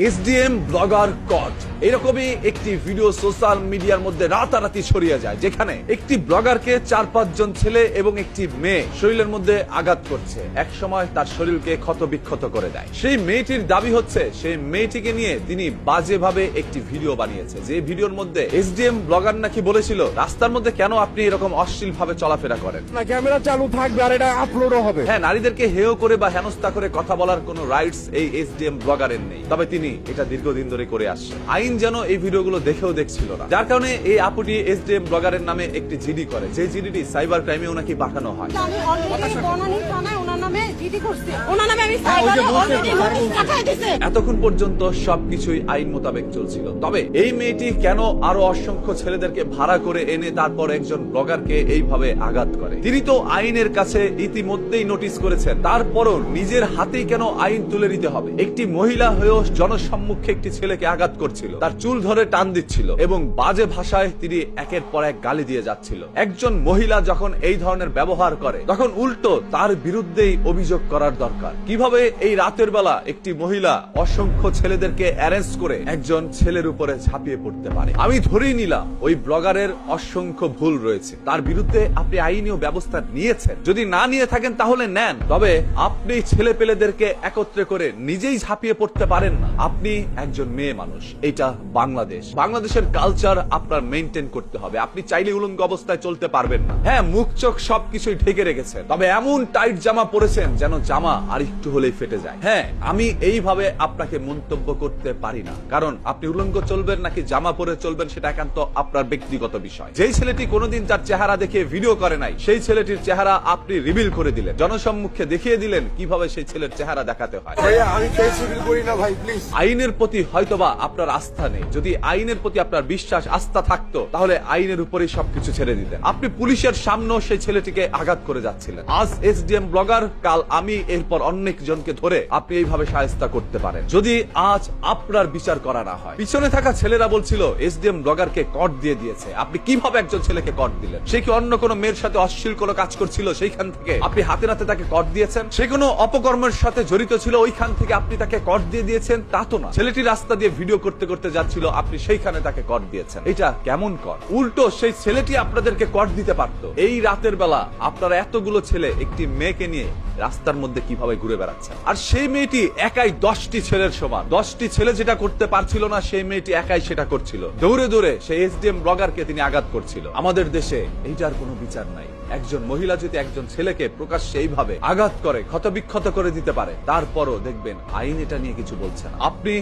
SDM blogger কট, এরকমই একটি video social মিডিয়ার মধ্যে রাতারাতি ছড়িয়ে যায়, যেখানে একটি ব্লগারকে 4-5 জন ছেলে এবং একটি মেয়ে শরীরের মধ্যে আঘাত করছে, এক সময় তার শরীরকে ক্ষত বিক্ষত করে দেয়। সেই মেয়েটির দাবি হচ্ছে সেই মেয়েটিকে নিয়ে তিনি বাজেভাবে একটি ভিডিও বানিয়েছে, যে ভিডিওর মধ্যে এসডিএম ব্লগার নাকি বলেছিল, রাস্তার মধ্যে কেন আপনি এরকম অশ্লীল ভাবে চলাফেরা করেন, না ক্যামেরা চালু থাকবে আর এটা আপলোডও হবে। হ্যাঁ, নারীদেরকে হেয় করে বা হেনস্থা করে কথা বলার কোনো রাইটস এই এসডিএম ব্লগারের নেই, তবে তিনি এটা দীর্ঘদিন ধরে করে আসছে। আইন যেন এই ভিডিওগুলো দেখেও দেখছিল না, যার কারণে এই আপুটি এসডিএম ব্লগারের নামে একটি জিডি করে, যে জিডিটি সাইবার ক্রাইমে ওনাকে পাঠানো হয়। আমি অলরেডি বনানী থানায় ওনার নামে জিডি করছি, ওনার নামে আমি সাইবারে অলরেডি নোটিশ পাঠিয়ে দিয়েছি। এতক্ষণ পর্যন্ত সবকিছুই আইন মোতাবেক চলছিল, তবে এই মেয়েটি কেন আরো অসংখ্য ছেলেদেরকে ভাড়া করে এনে তারপর একজন ব্লগারকে এইভাবে আঘাত করে? তিনি তো আইনের কাছে ইতিমধ্যেই নোটিশ করেছেন, তারপরও নিজের হাতেই কেন আইন তুলে নিতে হবে? একটি মহিলা হয়েও জনসম্মুখে একটি ছেলেকে আঘাত করছিল, তার চুল ধরে টান দিচ্ছিল এবং বাজে ভাষায় তিনি একের পর এক গালি দিয়ে যাচ্ছিল। একজন মহিলা যখন এই ধরনের ব্যবহার করে, তখন উল্টো তার বিরুদ্ধেই অভিযোগ করার দরকার। কিভাবে এই রাতের বেলা একটি মহিলা অসংখ্য ছেলেদেরকে অ্যারেঞ্জ করে একজন ছেলের উপরে ঝাঁপিয়ে পড়তে পারে? আমি ধরেই নিলাম ওই ব্লগারের অসংখ্য ভুল রয়েছে, তার বিরুদ্ধে আপনি আইনীয় ব্যবস্থা নিয়েছেন। যদি না নিয়ে থাকেন তাহলে নেন, তবে আপনি ছেলে পেলেদেরকে একত্রে করে নিজেই ঝাঁপিয়ে পড়তে পারেন না। আপনি একজন মেয়ে মানুষ, এটা বাংলাদেশ, বাংলাদেশের কালচার আপনার মেনটেন করতে হবে। আপনি চাইলে উলঙ্গ অবস্থায় চলতে পারবেন না। হ্যাঁ, মুখ চোখ সবকিছুই ঢেকে রেখেছেন, তবে এমন টাইট জামা পরেছেন যেন জামা আর একটু হলেই ফেটে যায়। হ্যাঁ, আমি এইভাবে আপনাকে মন্তব্য করতে পারি না, কারণ আপনি উলঙ্গ চলবেন নাকি জামা পরে চলবেন সেটা একান্ত আপনার ব্যক্তিগত বিষয়। যেই ছেলেটি কোনোদিন তার চেহারা দেখে ভিডিও করে নাই, সেই ছেলেটির চেহারা আপনি রিভিল করে দিলেন, জনসম্মুখে দেখিয়ে দিলেন কিভাবে সেই ছেলের চেহারা দেখাতে হয়। আমি ফেস রিভিল করি না ভাই, প্লিজ। আইনের প্রতি হয়তোবা আপনার আস্থা নেই, যদি আইনের প্রতি আপনার বিশ্বাস আস্থা থাকতো তাহলে আইনের উপরেই সবকিছু ছেড়ে দিতেন। আপনি পুলিশের সামনেও সেই ছেলেটিকে আঘাত করে যাচ্ছিলেন। আজ এসডিএম ব্লগার, কাল আমি, এরপর অনেক জনকে ধরে আপনি এইভাবে শায়েস্তা করতে পারেন, যদি আজ আপনার বিচার করা না হয়। পিছনে থাকা ছেলেরা বলছিল এসডিএম ব্লগারকে কট দিয়ে দিয়েছে। আপনি কিভাবে একজন ছেলেকে কট দিলেন? সে কি অন্য কোনো মেয়ের সাথে অশ্লীল কোনো কাজ করছিল, সেইখান থেকে আপনি হাতে নাতে তাকে কট দিয়েছেন? সে কোনো অপকর্মের সাথে জড়িত ছিল, ওইখান থেকে আপনি তাকে কট দিয়ে দিয়েছেন? তা তো না। ছেলেটি রাস্তা দিয়ে ভিডিও করতে করতে যাচ্ছিল, আপনি সেইখানে তাকে কট দিয়েছেন। এটা কেমন কট? উল্টো সেই ছেলেটি আপনাদেরকে কট দিতে পারতো। এই রাতের বেলা আপনারা এতগুলো ছেলে একটি মেয়েকে নিয়ে রাস্তার মধ্যে কিভাবে ঘুরে বেড়াচ্ছেন? আর সেই মেয়েটি একাই 10টি ছেলের সমান। 10টি ছেলে যেটা করতে পারছিল না, সেই মেয়েটি একাই সেটা করছিল। দৌড়ে দৌড়ে সেই এসডিএম ব্লগারকে তিনি আঘাত করছিল। আমাদের দেশে এইটার কোনো বিচার নাই। একজন মহিলা যদি একজন ছেলেকে প্রকাশ্যে এইভাবে আঘাত করে, ক্ষতবিক্ষত করে দিতে পারে, তারপরও দেখবেন আইন এটা নিয়ে কিছু বলছে না। আপনি